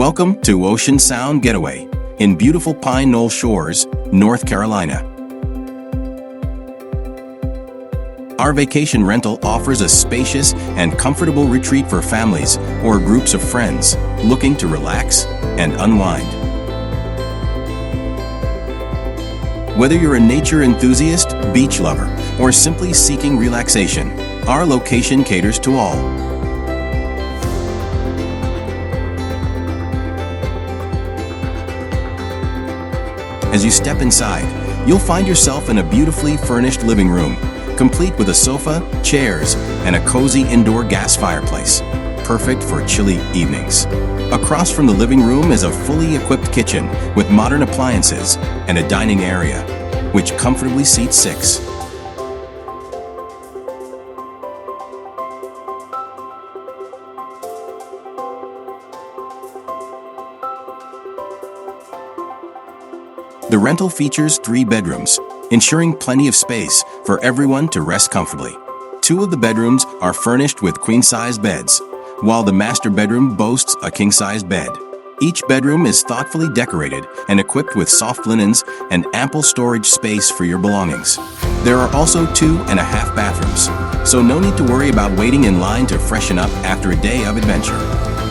Welcome to Ocean Sound Getaway in beautiful Pine Knoll Shores, North Carolina. Our vacation rental offers a spacious and comfortable retreat for families or groups of friends looking to relax and unwind. Whether you're a nature enthusiast, beach lover, or simply seeking relaxation, our location caters to all. As you step inside, you'll find yourself in a beautifully furnished living room, complete with a sofa, chairs, and a cozy indoor gas fireplace, perfect for chilly evenings. Across from the living room is a fully equipped kitchen with modern appliances and a dining area, which comfortably seats 6. The rental features 3 bedrooms, ensuring plenty of space for everyone to rest comfortably. 2 of the bedrooms are furnished with queen-size beds, while the master bedroom boasts a king-size bed. Each bedroom is thoughtfully decorated and equipped with soft linens and ample storage space for your belongings. There are also 2.5 bathrooms, so no need to worry about waiting in line to freshen up after a day of adventure.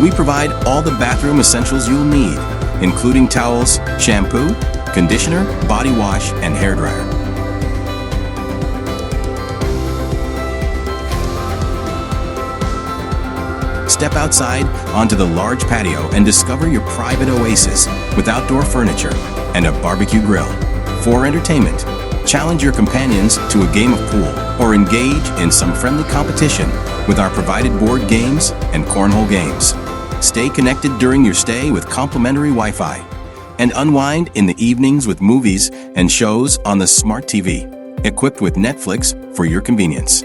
We provide all the bathroom essentials you'll need, including towels, shampoo, conditioner, body wash, and hairdryer. Step outside onto the large patio and discover your private oasis with outdoor furniture and a barbecue grill. For entertainment, challenge your companions to a game of pool or engage in some friendly competition with our provided board games and cornhole games. Stay connected during your stay with complimentary Wi-Fi, and unwind in the evenings with movies and shows on the smart TV, equipped with Netflix for your convenience.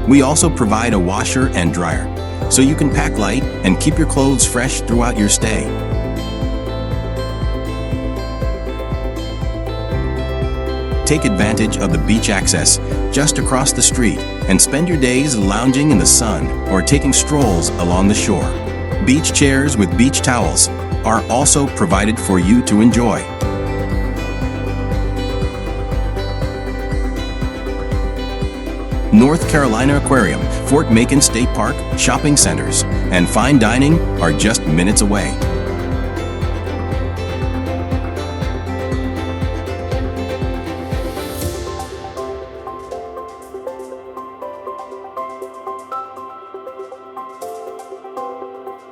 We also provide a washer and dryer, so you can pack light and keep your clothes fresh throughout your stay. Take advantage of the beach access just across the street and spend your days lounging in the sun or taking strolls along the shore. Beach chairs with beach towels are also provided for you to enjoy. North Carolina Aquarium, Fort Macon State Park, shopping centers, and fine dining are just minutes away.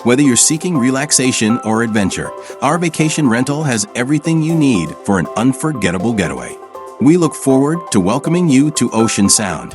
Whether you're seeking relaxation or adventure, our vacation rental has everything you need for an unforgettable getaway. We look forward to welcoming you to Ocean Sound.